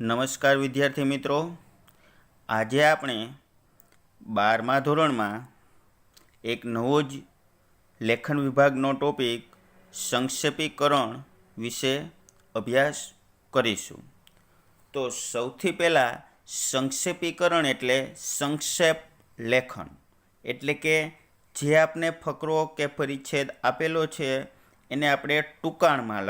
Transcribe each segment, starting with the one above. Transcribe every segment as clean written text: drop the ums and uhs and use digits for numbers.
નમસ્કાર વિદ્યાર્થી મિત્રો, આજે આપણે 12મા ધોરણમાં એક નવો જ લેખન વિભાગનો ટોપિક સંક્ષેપીકરણ વિશે અભ્યાસ કરીશું. તો સૌથી પહેલાં સંક્ષેપીકરણ એટલે સંક્ષેપ લેખન, એટલે કે જે આપણે ફકરો કે પરિચ્છેદ આપેલો છે એને આપણે ટૂંકાણમાં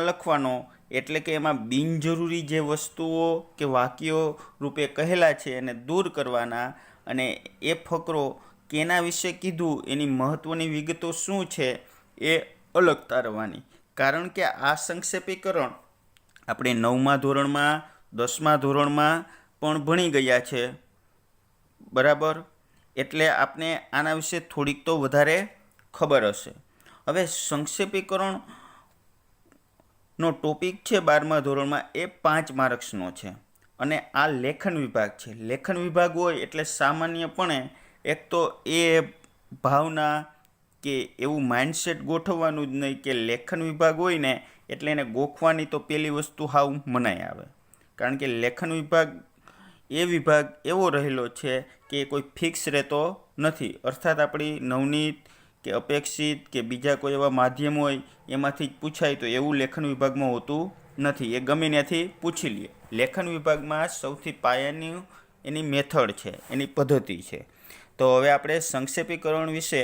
લખવાનો એટલે કે એમાં બિનજરૂરી જે વસ્તુઓ કે વાક્યો રૂપે કહેલા છે એને દૂર કરવાના અને એ ફકરો કેના વિશે કીધું એની મહત્ત્વની વિગતો શું છે એ અલગ તારવવાની. કારણ કે આ સંક્ષેપીકરણ આપણે 9મા ધોરણમાં 10મા ધોરણમાં પણ ભણી ગયા છે, બરાબર. એટલે આપણે આના વિશે થોડીક તો વધારે ખબર હશે. હવે સંક્ષેપીકરણ નો ટોપિક છે 12મા ધોરણમાં એ 5 માર્ક્સનો છે અને આ લેખન વિભાગ છે. લેખન વિભાગ હોય એટલે સામાન્યપણે એક તો એ ભાવના કે એવું માઇન્ડસેટ ગોઠવવાનું જ નહીં કે લેખન વિભાગ હોય ને એટલે એને ગોખવાની તો પહેલી વસ્તુ હાવ મનાઈ આવે. કારણ કે લેખન વિભાગ એવો રહેલો છે કે કોઈ ફિક્સ રહેતો નથી. અર્થાત આપણી નવનીત કે અપેક્ષિત કે બીજા કોઈ એવા માધ્યમ હોય એમાંથી જ પૂછાય તો એવું લેખન વિભાગમાં હોતું નથી. એ ગમે ત્યાંથી પૂછી લઈએ. લેખન વિભાગમાં સૌથી પાયાની એની મેથડ છે, એની પદ્ધતિ છે. તો હવે આપણે સંક્ષેપીકરણ વિશે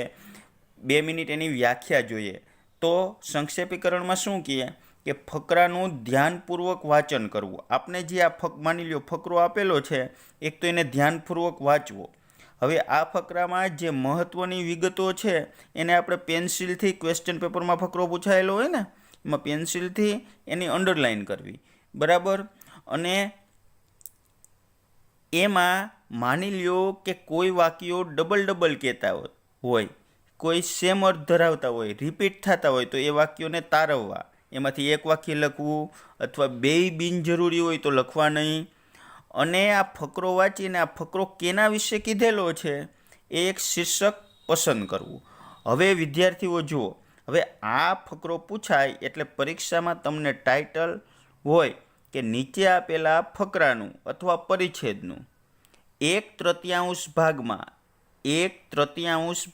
2 મિનિટ એની વ્યાખ્યા જોઈએ. તો સંક્ષેપીકરણમાં શું કહીએ કે ફકરાનું ધ્યાનપૂર્વક વાંચન કરવું. આપણે જે આ માની લો ફકરો આપેલો છે, એક તો એને ધ્યાનપૂર્વક વાંચવો. હવે આ ફકરામાં જે મહત્ત્વની વિગતો છે એને આપણે પેન્સિલથી ક્વેશ્ચન પેપરમાં ફકરો પૂછાયેલો હોય ને એમાં પેન્સિલથી એની અંડરલાઇન કરવી, બરાબર. અને એમાં માની લ્યો કે કોઈ વાક્યો ડબલ કહેતા હોય, કોઈ સેમ અર્થ ધરાવતા હોય, રિપીટ થતા હોય તો એ વાક્યોને તારવવા. એમાંથી એક વાક્ય લખવું અથવા બેય બિનજરૂરી હોય તો લખવા નહીં. અને આ ફકરો વાંચીને આ ફકરો કેના વિશે કીધેલો છે એ એક શીર્ષક પસંદ કરવું. હવે વિદ્યાર્થીઓ જુઓ, હવે આ ફકરો પૂછાય એટલે પરીક્ષામાં તમને ટાઇટલ હોય કે નીચે આપેલા ફકરાનું અથવા પરિચ્છેદનું 1/3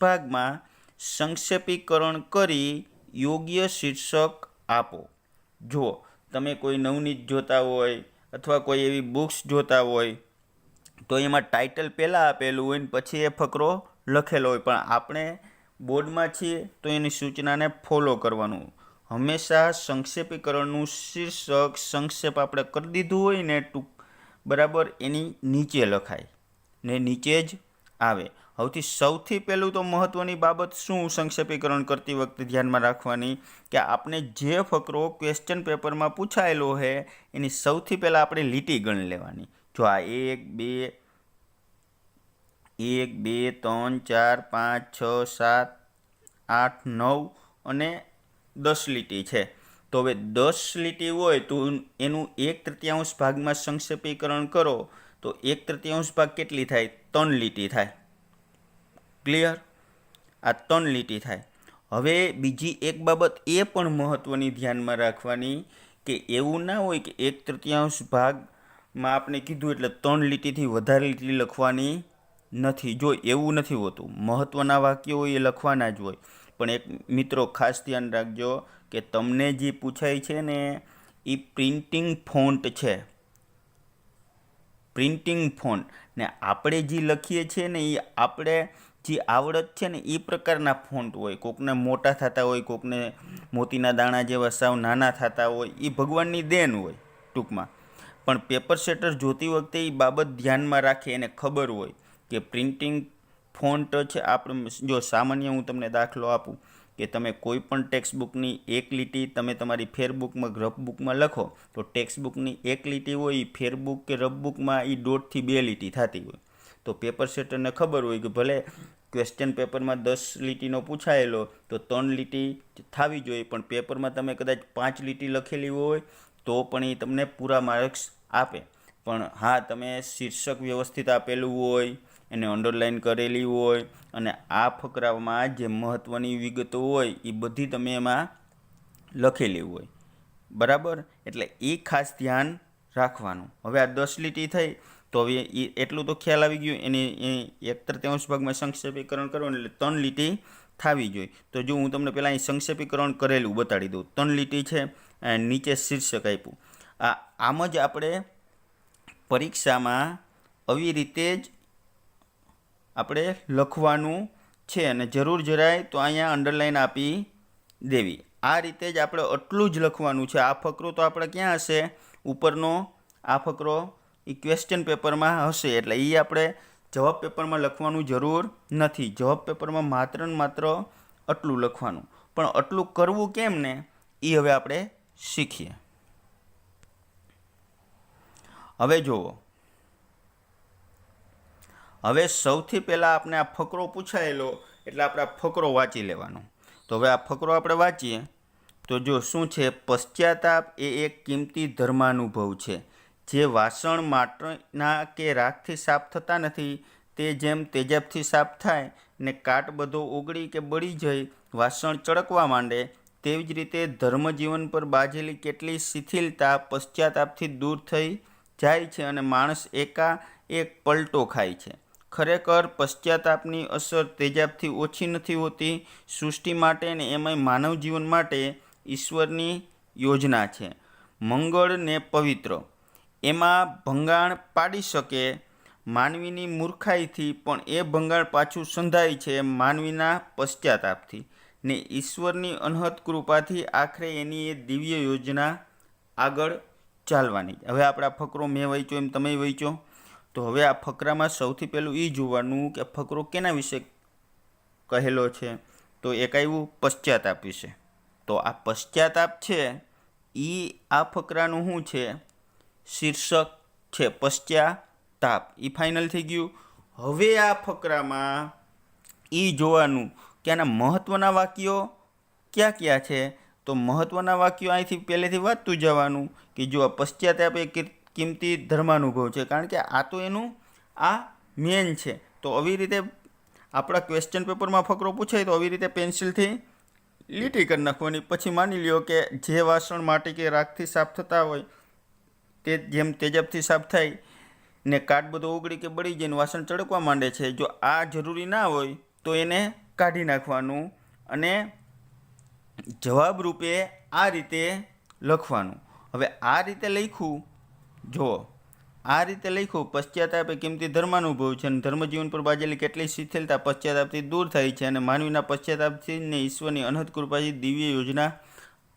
ભાગમાં સંક્ષેપીકરણ કરી યોગ્ય શીર્ષક આપો. જુઓ, તમે કોઈ નવનીત જોતા હોય અથવા કોઈ એવી બુક્સ જોતા હોય તો એમાં ટાઇટલ પહેલાં આપેલું હોય ને પછી એ ફકરો લખેલો હોય, પણ આપણે બોર્ડમાં છીએ તો એની સૂચનાને ફોલો કરવાનું. હંમેશા સંક્ષેપીકરણનું શીર્ષક સંક્ષેપ આપણે કરી દીધું હોય ને બરાબર એની નીચે લખાય ને નીચે જ આવે. સૌથી પહેલું તો મહત્ત્વની બાબત શું સંક્ષેપીકરણ કરતી વખતે ધ્યાનમાં રાખવાની કે આપણે જે ફકરો ક્વેશ્ચન પેપરમાં પૂછાયેલો છે એની સૌથી પહેલાં આપણે લીટી ગણી લેવાની. જો આ 1 2 3 4 5 6 7 8 9 અને 10 લીટી છે. તો હવે 10 લીટી હોય તો એનું 1/3 ભાગમાં સંક્ષેપીકરણ કરો તો 1/3 ભાગ કેટલી થાય? 3 લીટી થાય. ક્લિયર? આ 3 લીટી થાય. હવે બીજી એક બાબત એ પણ મહત્ત્વની ધ્યાનમાં રાખવાની કે એવું ના હોય કે 1/3 ભાગમાં આપણે કીધું એટલે 3 લીટીથી વધારે લીટી લખવાની નથી. જો એવું નથી હોતું, મહત્ત્વના વાક્યો હોય એ લખવાના જ હોય. પણ એક મિત્રો ખાસ ધ્યાન રાખજો કે તમને જે પૂછાય છે ને એ પ્રિન્ટિંગ ફોન્ટ છે, પ્રિન્ટિંગ ફોન્ટ, ને આપણે જે લખીએ છીએ ને એ આપણે જે આવડત છે ને એ પ્રકારના ફોન્ટ હોય. કોકને મોટા થતા હોય, કોકને મોતીના દાણા જેવા સાવ નાના થતા હોય, એ ભગવાનની દેન હોય ટૂંકમાં. પણ પેપર સેટર જોતી વખતે એ બાબત ધ્યાનમાં રાખે, એને ખબર હોય કે પ્રિન્ટિંગ ફોન્ટ છે. આપણે જો સામાન્ય હું તમને દાખલો આપું કે તમે કોઈ પણ ટેક્સ્ટ બુકની એક લીટી તમે તમારી ફેરબુકમાં રફ બુકમાં લખો તો ટેક્સ્ટ બુકની એક લીટી હોય એ ફેરબુક કે રફ બુકમાં એ 1.5 થી 2 લીટી થતી હોય. તો પેપર સેટરને ખબર હોય કે ભલે ક્વેશ્ચન પેપરમાં 10 લીટીનો પૂછાયેલો તો 3 લીટી થવી જોઈએ, પણ પેપરમાં તમે કદાચ 5 લીટી લખેલી હોય તો પણ એ તમને પૂરા માર્ક્સ આપે. પણ હા, તમે શીર્ષક વ્યવસ્થિત આપેલું હોય, એને અંડરલાઇન કરેલી હોય અને આ ફકરામાં જે મહત્ત્વની વિગતો હોય એ બધી તમે એમાં લખેલી હોય, બરાબર, એટલે એ ખાસ ધ્યાન રાખવાનું. હવે આ 10 લીટી થઈ તો હવે એટલું તો ખ્યાલ આવી ગયું. એની 1/3 ભાગમાં સંક્ષેપીકરણ કરવાનું એટલે 3 લીટી થવી જોઈએ. તો જો હું તમને પહેલાં અહીં સંક્ષેપીકરણ કરેલું બતાડી દઉં. 3 લીટી છે, નીચે શીર્ષક આપ્યું. આમ જ આપણે પરીક્ષામાં આવી રીતે જ આપણે લખવાનું છે, અને જરૂર જણાય તો અહીંયા અંડરલાઈન આપી દેવી. આ રીતે જ આપણે આટલું જ લખવાનું છે. આ ફકરો તો આપણે ક્યાં હશે? ઉપરનો આ ફકરો એ ક્વેશ્ચન પેપરમાં હશે, એટલે એ આપણે જવાબ પેપરમાં લખવાનું જરૂર નથી. જવાબ પેપરમાં માત્ર ને માત્ર આટલું લખવાનું. પણ આટલું કરવું કેમ ને એ હવે આપણે શીખીએ. હવે જુઓ, હવે સૌથી પહેલાં આપણે આ ફકરો પૂછાયેલો એટલે આપણે આ ફકરો વાંચી લેવાનો. તો હવે આ ફકરો આપણે વાંચીએ તો જો શું છે? પશ્ચાતાપ એ એક કિંમતી ધર્માનુભવ છે જે વાસણ માટીના કે રાખથી સાફ થતા નથી. તે જેમ તેજાબથી સાફ થાય ને કાટ બધો ઓગળી કે બળી જઈ વાસણ ચળકવા માંડે, તેવી જ રીતે ધર્મજીવન પર બાજેલી કેટલી શિથિલતા પશ્ચાતાપથી દૂર થઈ જાય છે અને માણસ એકાએક પલટો ખાય છે. ખરેખર પશ્ચાતાપની અસર તેજાબથી ઓછી નથી હોતી. સૃષ્ટિ માટે અને એમાંય માનવ જીવન માટે ઈશ્વરની યોજના છે મંગળ ને પવિત્ર. એમાં ભંગાણ પાડી શકે માનવીની મૂર્ખાઈથી, પણ એ ભંગાણ પાછું સંધાય છે માનવીના પશ્ચાતાપથી ને ઈશ્વરની અનહદ કૃપાથી. આખરે એની એ દિવ્ય યોજના આગળ ચાલવાની. હવે આપણે આ ફકરો મેં વાંચ્યો એમ તમે વાંચો. તો હવે આ ફકરામાં સૌથી પહેલું એ જોવાનું કે ફકરો કેના વિશે કહેલો છે? તો એક આવ્યું પશ્ચાતાપ વિશે. તો આ પશ્ચાતાપ છે એ આ ફકરાનું શું છે? શીર્ષક છે પશ્ચાતાપ. એ ફાઇનલ થઈ ગયું. હવે આ ફકરામાં એ જોવાનું કે આના મહત્ત્વના વાક્યો ક્યાં ક્યાં છે. તો મહત્ત્વના વાક્યો અહીંથી પહેલેથી વાંચતું જવાનું કે જો આ પશ્ચાતાપ એ કિંમતી ધર્માનુભવ છે, કારણ કે આ તો એનું આ મેન છે. તો આવી રીતે આપણા ક્વેશ્ચન પેપરમાં ફકરો પૂછાય તો આવી રીતે પેન્સિલથી લીટી કરી નાખવાની. પછી માની લ્યો કે જે વાસણ માટી કે રાખથી સાફ થતા હોય તે જેમ તેજાબથી સાફ થાય ને કાટ બધો ઓગળી કે બળી જઈને વાસણ ચળકવા માંડે છે. જો આ જરૂરી ના હોય તો એને કાઢી નાખવાનું અને જવાબ રૂપે આ રીતે લખવાનું. હવે આ રીતે લખ્યું, જો આ રીતે લખ્યું પશ્ચાતાપ એ કિંમતી ધર્માનુભવ છે અને ધર્મજીવન પર બાજેલી કેટલી શિથિલતા પશ્ચાતાપથી દૂર થાય છે અને માનવીના પશ્ચાતાપથી ને ઈશ્વરની અનહદ કૃપાથી દિવ્ય યોજના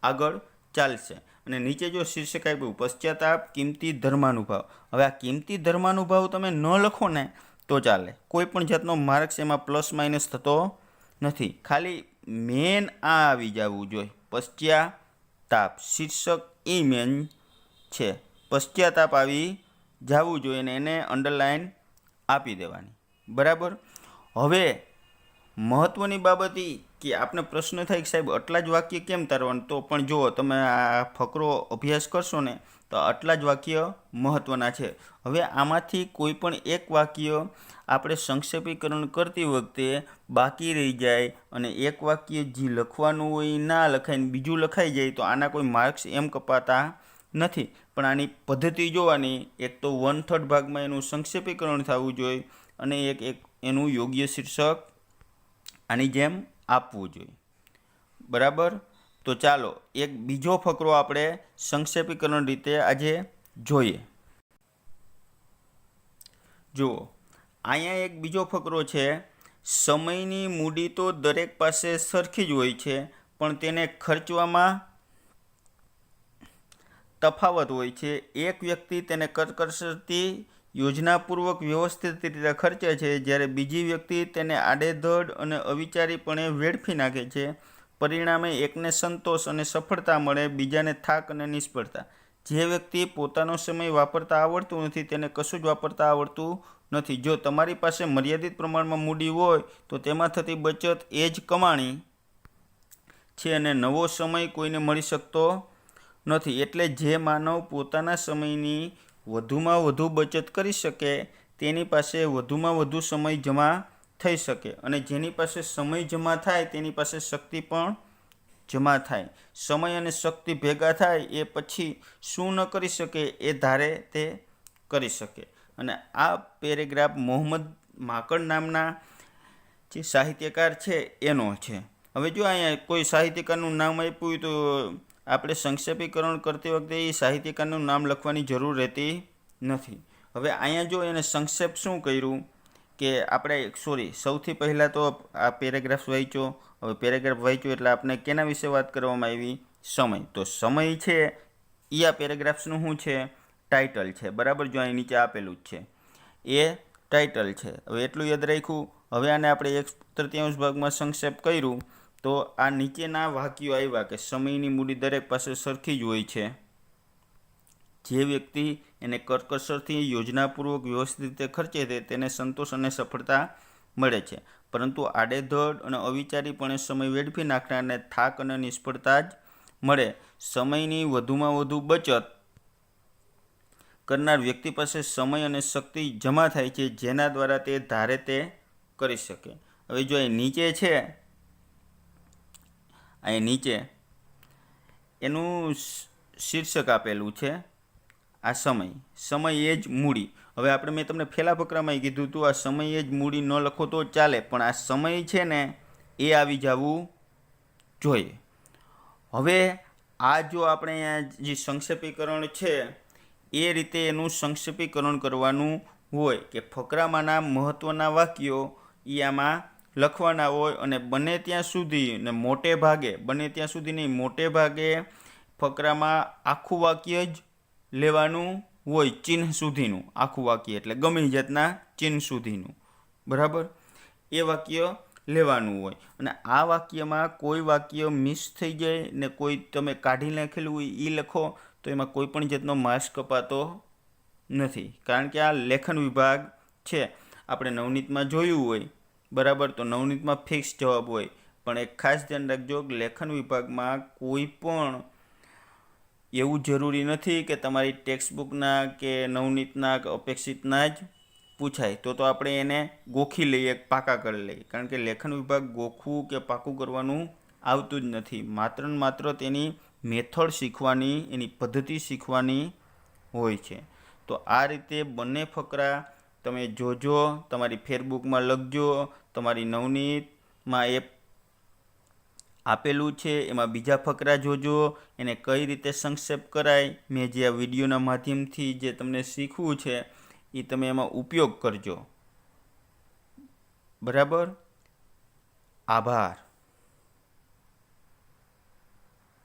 આગળ ચાલશે. અને નીચે જો શીર્ષક આપ્યું પશ્ચાતાપ કિંમતી ધર્માનુભવ. હવે આ કિંમતી ધર્માનુભવ તમે ન લખો ને તો ચાલે. કોઈ પણ જાતનો માર્ક્સ એમાં પ્લસ માઇનસ થતો નથી. ખાલી મેન આ આવી જવું જોઈએ. પશ્ચાતાપ શીર્ષક એ મેન છે. પશ્ચાતાપ આવી જવું જોઈએ ને એને અંડરલાઈન આપી દેવાની. બરાબર. હવે મહત્ત્વની બાબત એ કે આપને પ્રશ્ન થાય કે સાહેબ આટલા જ વાક્ય કેમ તારવાનું? તો પણ જુઓ, તમે આ ફકરો અભ્યાસ કરશો ને તો આટલા જ વાક્ય મહત્ત્વના છે. હવે આમાંથી કોઈ પણ એક વાક્ય આપણે સંક્ષેપીકરણ કરતી વખતે બાકી રહી જાય અને એક વાક્ય જે લખવાનું હોય એ ના લખાય ને બીજું લખાઈ જાય તો આના કોઈ માર્ક્સ એમ કપાતા નથી. પણ આની પદ્ધતિ જોવાની, એક તો 1/3 ભાગમાં એનું સંક્ષેપીકરણ થવું જોઈએ અને એક એનું યોગ્ય શીર્ષક આની જેમ આપવું જોઈએ. બરાબર. તો ચાલો એક બીજો ફકરો આપણે સંક્ષેપીકરણ રીતે આજે જોઈએ. જુઓ, અહીંયા એક બીજો ફકરો છે. સમયની મૂડી તો દરેક પાસે સરખી જ હોય છે, પણ તેને ખર્ચવામાં તફાવત હોય છે. એક વ્યક્તિ તેને કરકસરથી યોજનાપૂર્વક વ્યવસ્થિત રીતે ખર્ચે છે, જ્યારે બીજી વ્યક્તિ તેને આડેધડ અને અવિચારીપણે વેડફી નાખે છે. પરિણામે એકને સંતોષ અને સફળતા મળે, બીજાને થાક અને નિષ્ફળતા. જે વ્યક્તિ પોતાનો સમય વાપરતા આવડતું નથી તેને કશું જ વાપરતા આવડતું નથી. જો તમારી પાસે મર્યાદિત પ્રમાણમાં મૂડી હોય તો તેમાં થતી બચત એ જ કમાણી છે અને નવો સમય કોઈને મળી શકતો નથી. એટલે જે માનવ પોતાના સમયની વધુમાં વધુ બચત કરી શકે તેની પાસે વધુમાં વધુ સમય જમા થઈ શકે, અને જેની પાસે સમય જમા થાય તેની પાસે શક્તિ પણ જમા થાય, સમય અને શક્તિ ભેગા થાય એ પછી શું ન કરી શકે એ ધારે તે કરી શકે. અને આ પેરેગ્રાફ મોહમ્મદ માકડ નામના જે સાહિત્યકાર છે એનો છે. હવે જો અહીંયા કોઈ સાહિત્યકારનું નામ આપ્યું હોય તો આપણે સંક્ષેપીકરણ કરતી વખતે એ સાહિત્યકારનું નામ લખવાની જરૂર રહેતી નથી. હવે અહીંયા જો એને સંક્ષેપ શું કર્યું કે આપણે સૌથી પહેલાં તો આ પેરેગ્રાફ વાંચ્યો. હવે પેરેગ્રાફ વાંચ્યો એટલે આપણે કેના વિશે વાત કરવામાં આવી? સમય. તો સમય છે એ આ પેરેગ્રાફ્સનું શું છે? ટાઇટલ છે. બરાબર, જો અહીં નીચે આપેલું જ છે એ ટાઇટલ છે. હવે એટલું યાદ રાખ્યું. હવે આને આપણે 1/3 ભાગમાં સંક્ષેપ કર્યું તો આ નીચેના વાક્યો આવ્યા કે સમયની મૂડી દરેક પાસે સરખી જ હોય છે. જે વ્યક્તિ એને કરકસરથી યોજનાપૂર્વક વ્યવસ્થિત રીતે ખર્ચે છે તેને સંતોષ અને સફળતા મળે છે, પરંતુ આડેધડ અને અવિચારીપણે સમય વેડફી નાખનારને થાક અને નિષ્ફળતા જ મળે. સમયની વધુમાં વધુ બચત કરનાર વ્યક્તિ પાસે સમય અને શક્તિ જમા થાય છે, જેના દ્વારા તે ધારે તે કરી શકે. હવે જો અહીં નીચે છે, અહીં નીચે એનું શીર્ષક આપેલું છે આ સમય એ જ મૂડી. હવે મેં તમને પહેલા ફકરામાં કીધું હતું આ સમય એ જ મૂડી ન લખો તો ચાલે, પણ આ સમય છે ને એ આવી જવું જોઈએ. હવે આ જો આપણે અહીંયા જે સંક્ષેપીકરણ છે એ રીતે એનું સંક્ષેપીકરણ કરવાનું હોય કે ફકરામાંના મહત્ત્વના વાક્યો એ આમાં લખવાના હોય અને બને ત્યાં સુધી ને મોટે ભાગે ફકરામાં આખું વાક્ય જ લેવાનું હોય, ચિહ્ન સુધીનું આખું વાક્ય, એટલે ગમે જાતના ચિહ્ન સુધીનું. બરાબર, એ વાક્ય લેવાનું હોય. અને આ વાક્યમાં કોઈ વાક્ય મિસ થઈ જાય ને કોઈ તમે કાઢી નાખેલું હોય એ લખો તો એમાં કોઈ પણ જાતનો માર્ક્સ કપાતો નથી, કારણ કે આ લેખન વિભાગ છે. આપણે નવનીતમાં જોયું હોય, બરાબર, તો નવનીતમાં ફિક્સ જવાબ હોય, પણ એક ખાસ ધ્યાન રાખજો કે લેખન વિભાગમાં કોઈ પણ એવું જરૂરી નથી કે તમારી ટેક્સ્ટબુકના કે નવનીતના કે અપેક્ષિતના જ પૂછાય. તો આપણે એને ગોખી લઈએ, પાકા કરી લઈએ, કારણ કે લેખન વિભાગ ગોખવું કે પાકું કરવાનું આવતું જ નથી. માત્ર ને માત્ર તેની મેથડ શીખવાની, એની પદ્ધતિ શીખવાની હોય છે. તો આ રીતે બંને ફકરા તમે જોજો, તમારી ફેરબુકમાં લખજો, તમારી નવનીતમાં એ આપેલું છે એમાં બીજા ફકરા જોજો, એને કઈ રીતે સંક્ષેપ કરાય, મેં જે આ વિડીયોના માધ્યમથી જે તમને શીખવું છે એ તમે એમાં ઉપયોગ કરજો. બરાબર, આભાર.